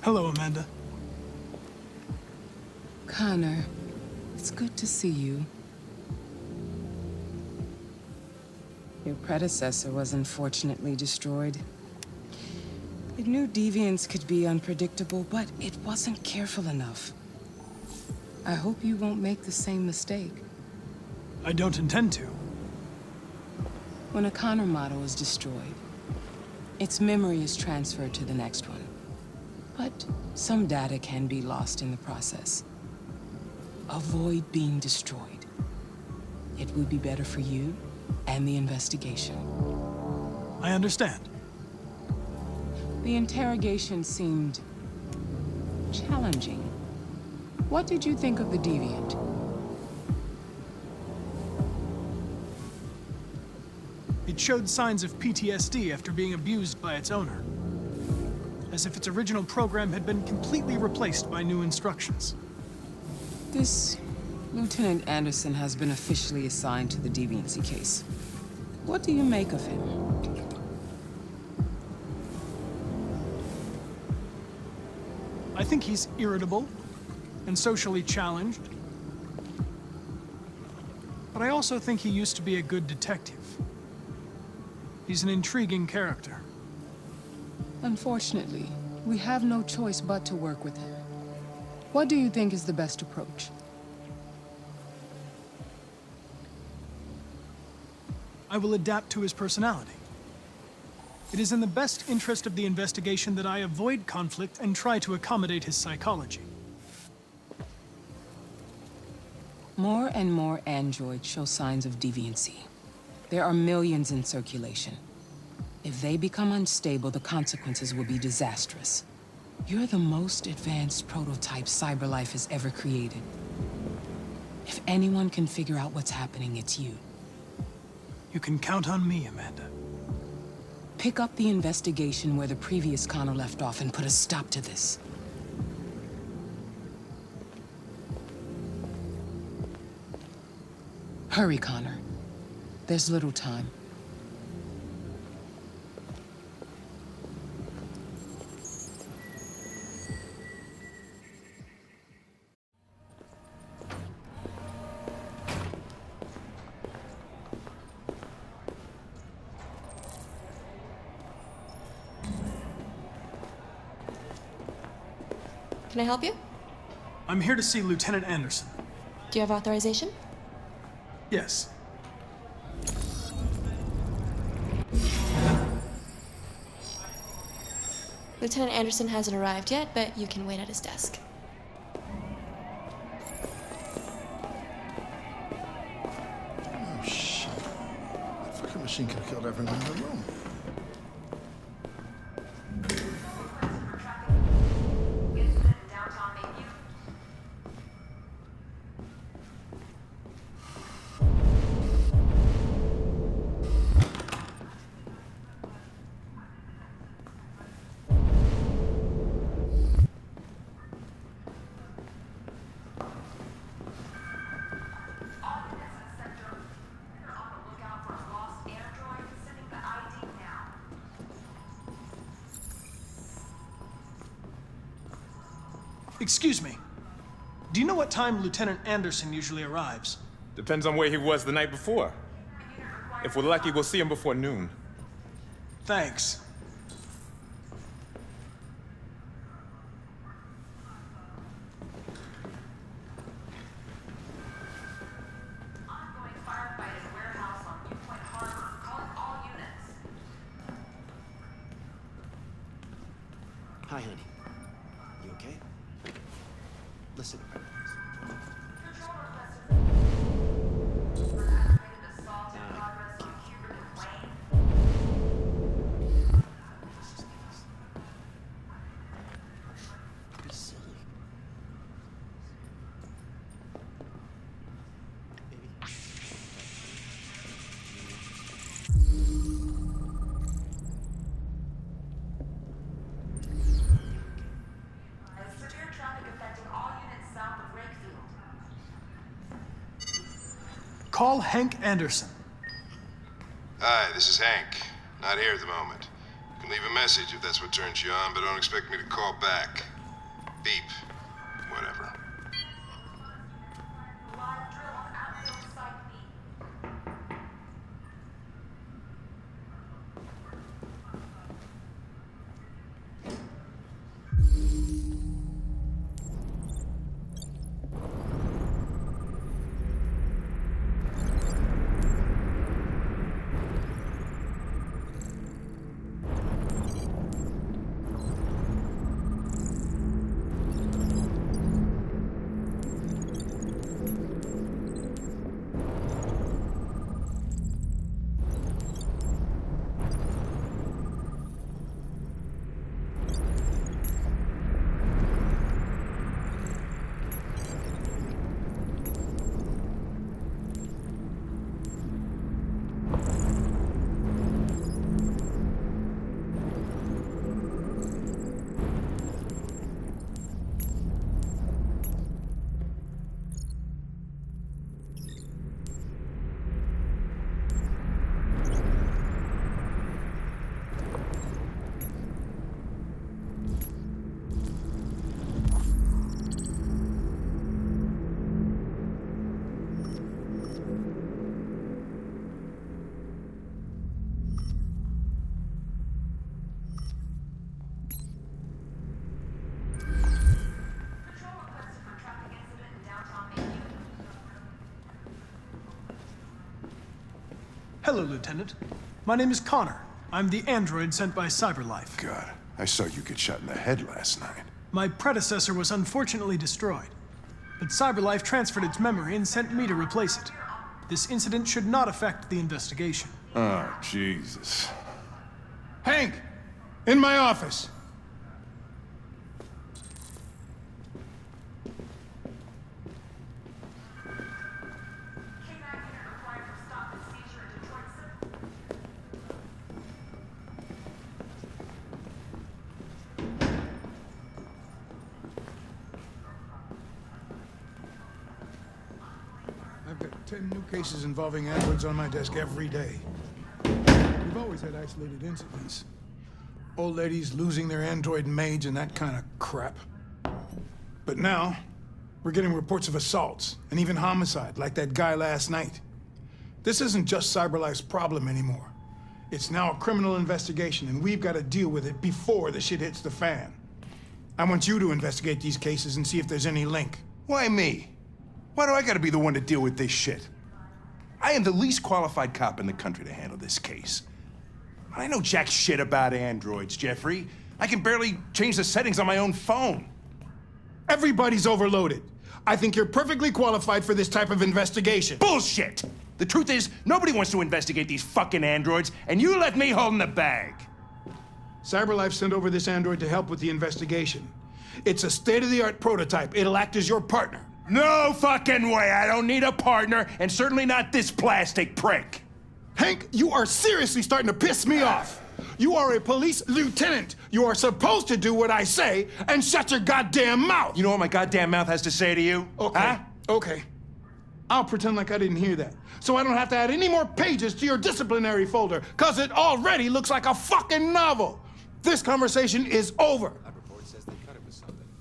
Hello, Amanda. Connor, it's good to see you. Your predecessor was unfortunately destroyed. It knew deviants could be unpredictable, but it wasn't careful enough. I hope you won't make the same mistake. I don't intend to. When a Connor model is destroyed, its memory is transferred to the next one. But some data can be lost in the process. Avoid being destroyed. It would be better for you and the investigation. I understand. The interrogation seemed challenging. What did you think of the Deviant? It showed signs of PTSD after being abused by its owner. As if its original program had been completely replaced by new instructions. This Lieutenant Anderson has been officially assigned to the deviancy case. What do you make of him? I think he's irritable and socially challenged. But I also think he used to be a good detective. He's an intriguing character. Unfortunately, we have no choice but to work with him. What do you think is the best approach? I will adapt to his personality. It is in the best interest of the investigation that I avoid conflict and try to accommodate his psychology. More and more androids show signs of deviancy. There are millions in circulation. If they become unstable, the consequences will be disastrous. You're the most advanced prototype CyberLife has ever created. If anyone can figure out what's happening, it's you. You can count on me, Amanda. Pick up the investigation where the previous Connor left off and put a stop to this. Hurry, Connor. There's little time. Can I help you? I'm here to see Lieutenant Anderson. Do you have authorization? Yes. Lieutenant Anderson hasn't arrived yet, but you can wait at his desk. Oh, shit. That fucking machine could have killed everyone in the room. Excuse me. Do you know what time Lieutenant Anderson usually arrives? Depends on where he was the night before. If we're lucky, we'll see him before noon. Thanks. Hi, honey. You okay? Listen. Be silly. Baby. Severe traffic affecting all units south of Rakefield. Call Hank Anderson. Hi, this is Hank. Not here at the moment. You can leave a message if that's what turns you on, but don't expect me to call back. Beep. Whatever. Live drill on outfield site B. Patrol requested for traffic incident in downtown Mayhew. Hello, Lieutenant. My name is Connor. I'm the android sent by CyberLife. God, I saw you get shot in the head last night. My predecessor was unfortunately destroyed, but CyberLife transferred its memory and sent me to replace it. This incident should not affect the investigation. Oh, Jesus. Hank! In my office! K9 unit required for stop and seizure in Detroit City. I've got 10 new cases involving androids on my desk every day. We've always had isolated incidents. Old ladies losing their android maids and that kind of crap. But now, we're getting reports of assaults and even homicide, like that guy last night. This isn't just CyberLife's problem anymore. It's now a criminal investigation, and we've got to deal with it before the shit hits the fan. I want you to investigate these cases and see if there's any link. Why me? Why do I gotta be the one to deal with this shit? I am the least qualified cop in the country to handle this case. I know jack shit about androids, Jeffrey. I can barely change the settings on my own phone. Everybody's overloaded. I think you're perfectly qualified for this type of investigation. Bullshit! The truth is, nobody wants to investigate these fucking androids, and you let me hold in the bag. CyberLife sent over this android to help with the investigation. It's a state-of-the-art prototype. It'll act as your partner. No fucking way! I don't need a partner, and certainly not this plastic prick. Hank, you are seriously starting to piss me off. You are a police lieutenant. You are supposed to do what I say and shut your goddamn mouth. You know what my goddamn mouth has to say to you? Okay, Huh? okay. I'll pretend like I didn't hear that, so I don't have to add any more pages to your disciplinary folder, because it already looks like a fucking novel. This conversation is over.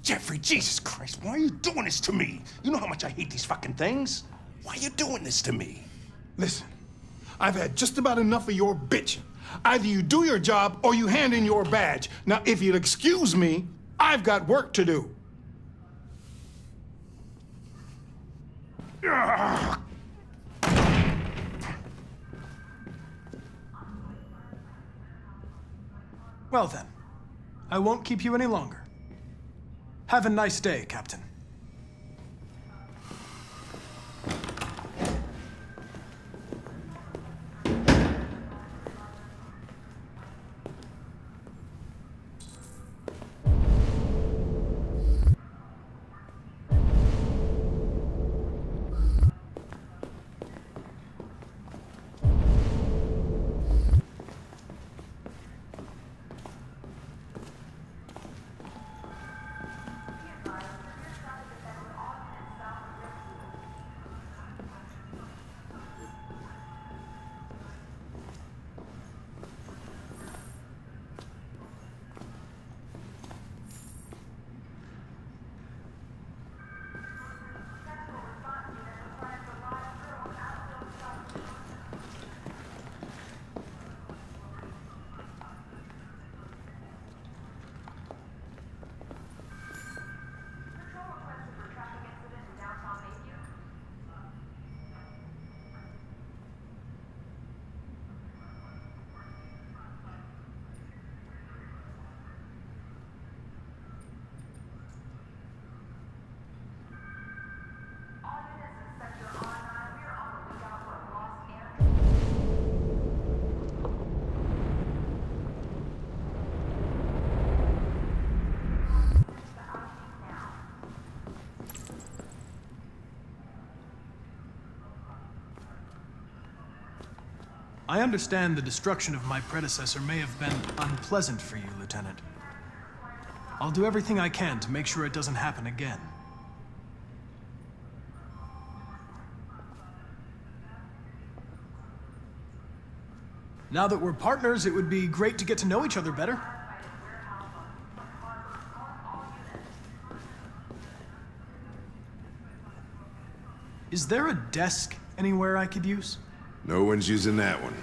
Jeffrey, Jesus Christ, why are you doing this to me? You know how much I hate these fucking things. Why are you doing this to me? Listen, I've had just about enough of your bitching. Either you do your job or you hand in your badge. Now, if you'll excuse me, I've got work to do. Well then, I won't keep you any longer. Have a nice day, Captain. I understand the destruction of my predecessor may have been unpleasant for you, Lieutenant. I'll do everything I can to make sure it doesn't happen again. Now that we're partners, it would be great to get to know each other better. Is there a desk anywhere I could use? No one's using that one.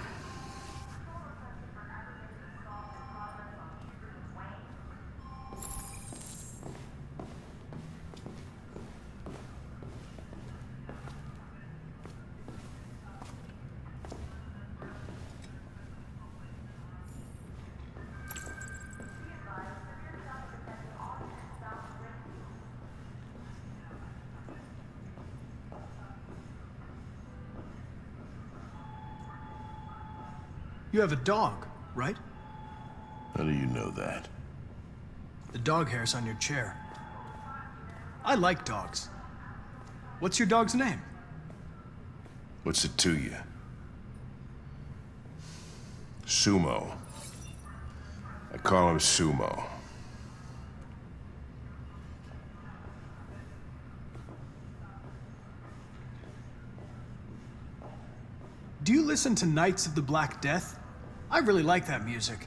You have a dog, right? How do you know that? The dog hair's on your chair. I like dogs. What's your dog's name? What's it to you? Sumo. I call him Sumo. Do you listen to Knights of the Black Death? I really like that music.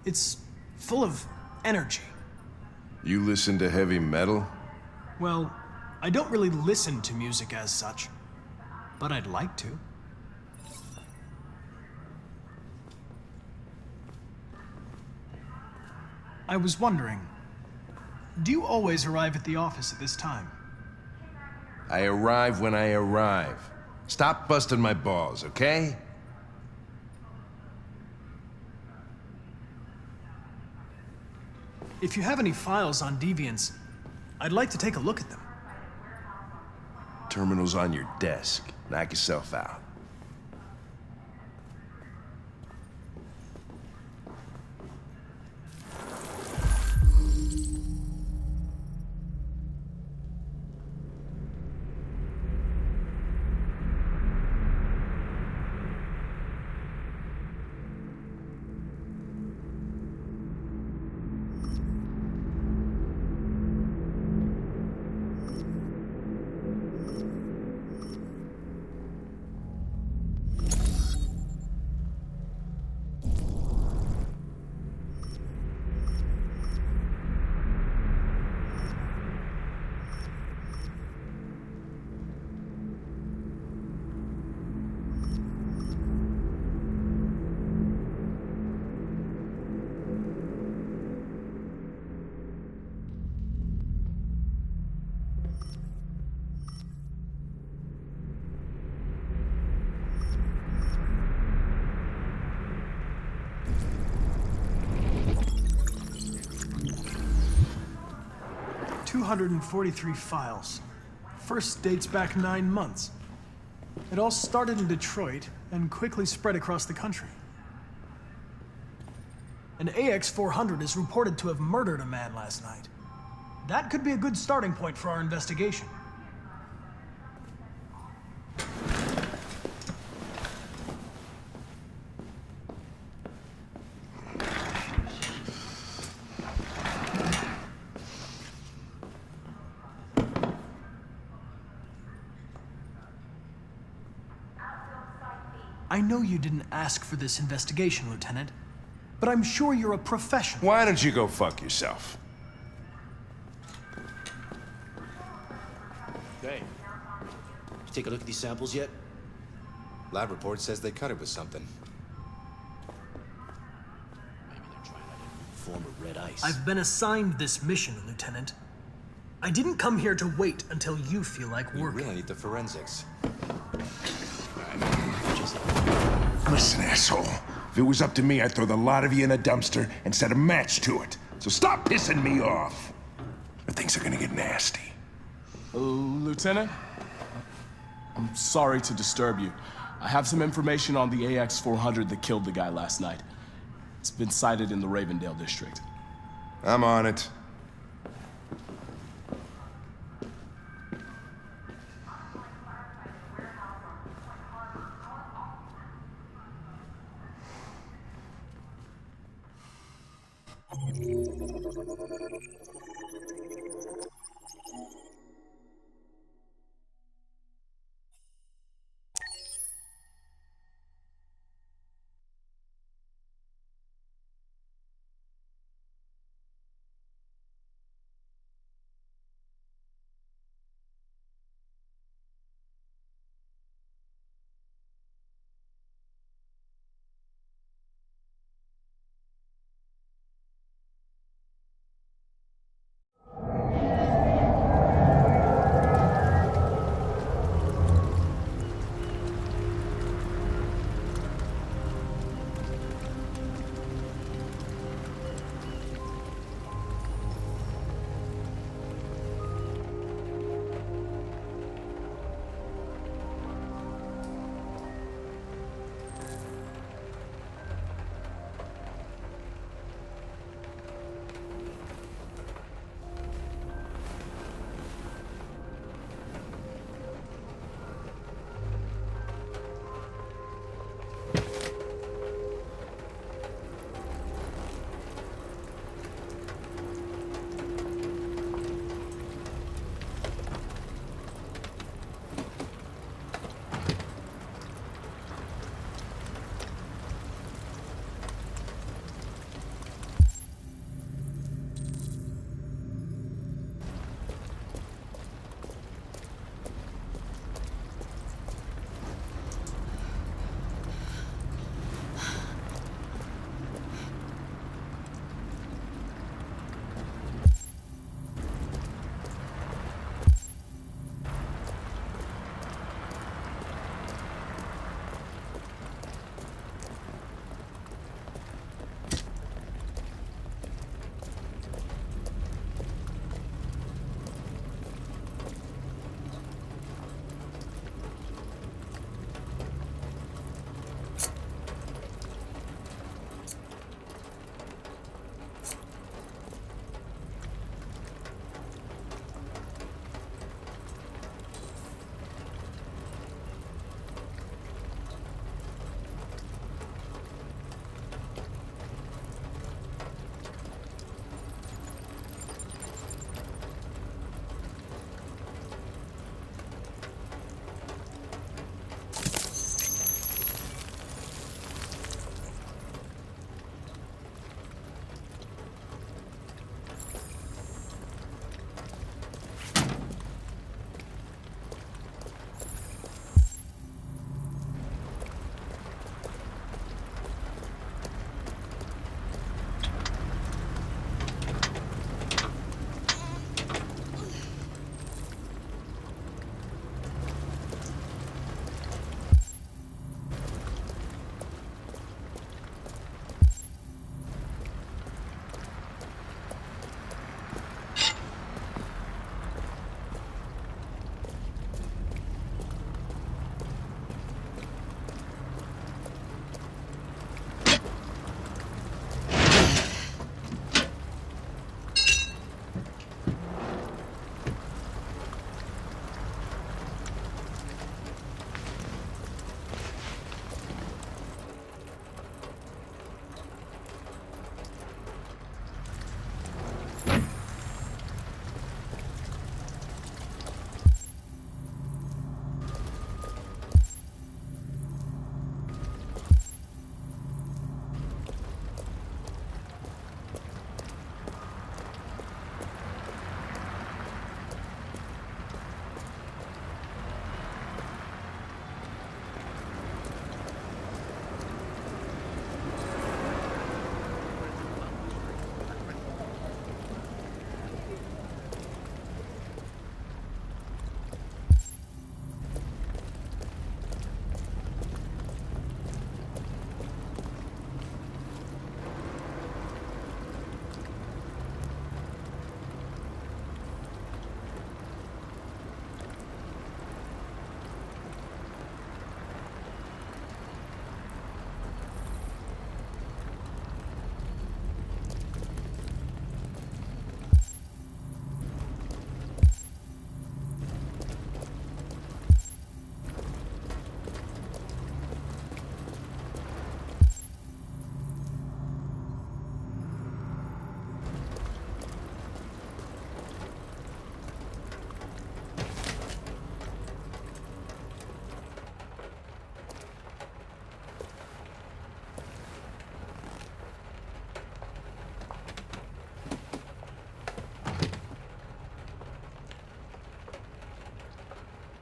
It's full of energy. You listen to heavy metal? Well, I don't really listen to music as such, but I'd like to. I was wondering, do you always arrive at the office at this time? I arrive when I arrive. Stop busting my balls, okay? If you have any files on Deviants, I'd like to take a look at them. Terminal's on your desk. Knock yourself out. $243 files. First dates back 9 months. It all started in Detroit and quickly spread across the country. An AX-400 is reported to have murdered a man last night. That could be a good starting point for our investigation. I know you didn't ask for this investigation, Lieutenant, but I'm sure you're a professional. Why don't you go fuck yourself? Hey, you take a look at these samples yet? Lab report says they cut it with something. Maybe they're trying to form a red ice. I've been assigned this mission, Lieutenant. I didn't come here to wait until you feel like We working. really need the forensics. Listen, asshole. If it was up to me, I'd throw the lot of you in a dumpster and set a match to it. So stop pissing me off. Or things are gonna get nasty. Lieutenant? I'm sorry to disturb you. I have some information on the AX-400 that killed the guy last night. It's been sighted in the Ravendale district. I'm on it.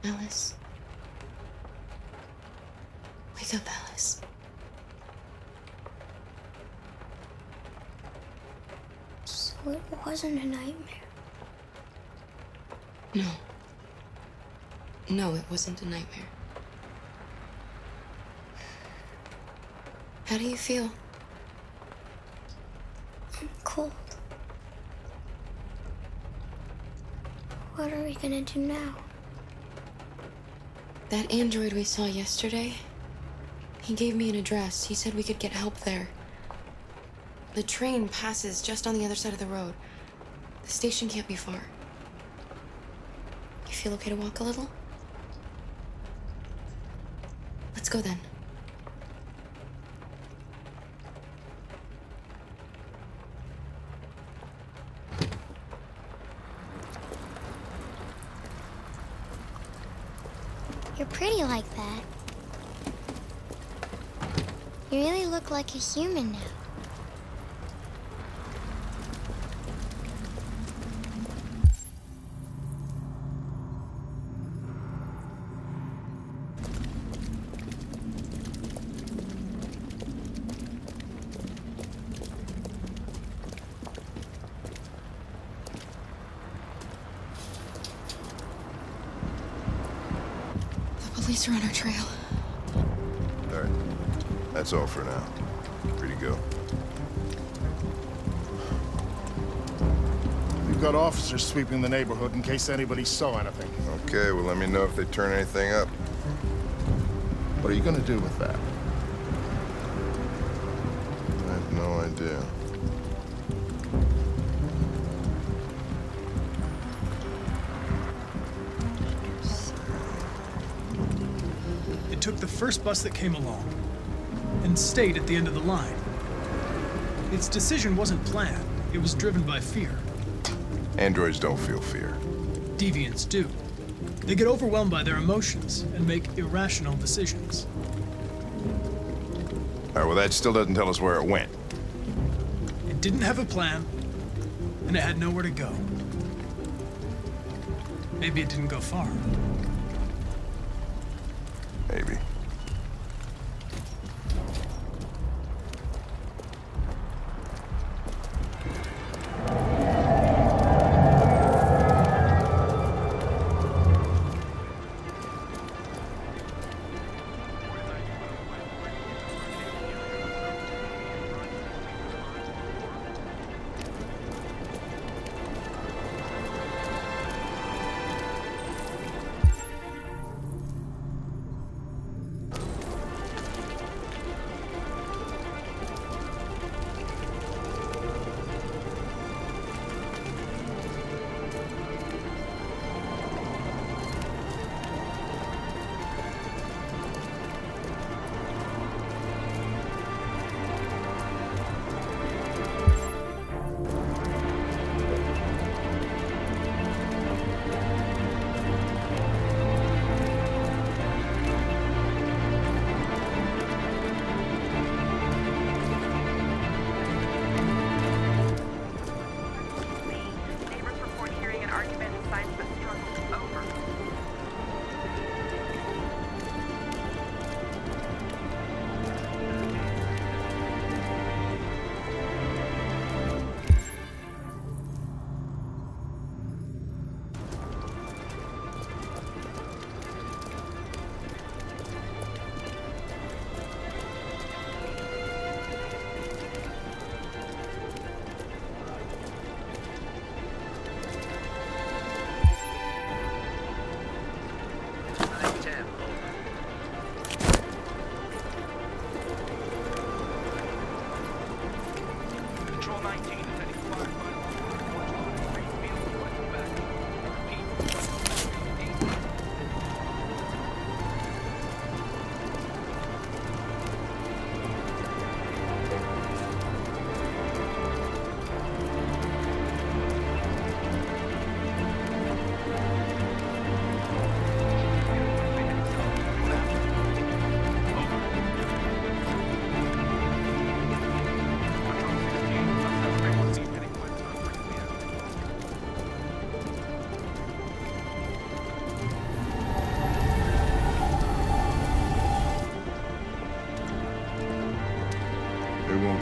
Alice. Wake up, Alice. So it wasn't a nightmare. No. No, it wasn't a nightmare. How do you feel? I'm cold. What are we gonna do now? That android we saw yesterday, he gave me an address. He said we could get help there. The train passes just on the other side of the road. The station can't be far. You feel okay to walk a little? Let's go then. You're pretty like that. You really look like a human now. The police are on our trail. All right. That's all for now. Free to go. We've got officers sweeping the neighborhood in case anybody saw anything. Okay, well, let me know if they turn anything up. What are you gonna do with that? I have no idea. It took the first bus that came along and stayed at the end of the line. Its decision wasn't planned. It was driven by fear. Androids don't feel fear. Deviants do. They get overwhelmed by their emotions and make irrational decisions. All right, well, that still doesn't tell us where it went. It didn't have a plan, and it had nowhere to go. Maybe it didn't go far. Maybe.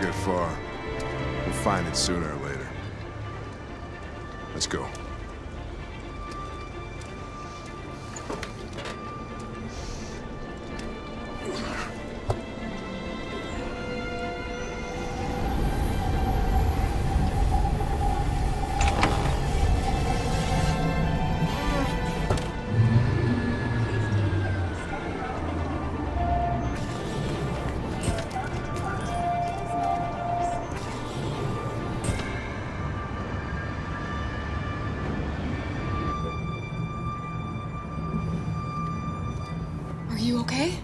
get far. We'll find it sooner or later. Let's go. Are you okay?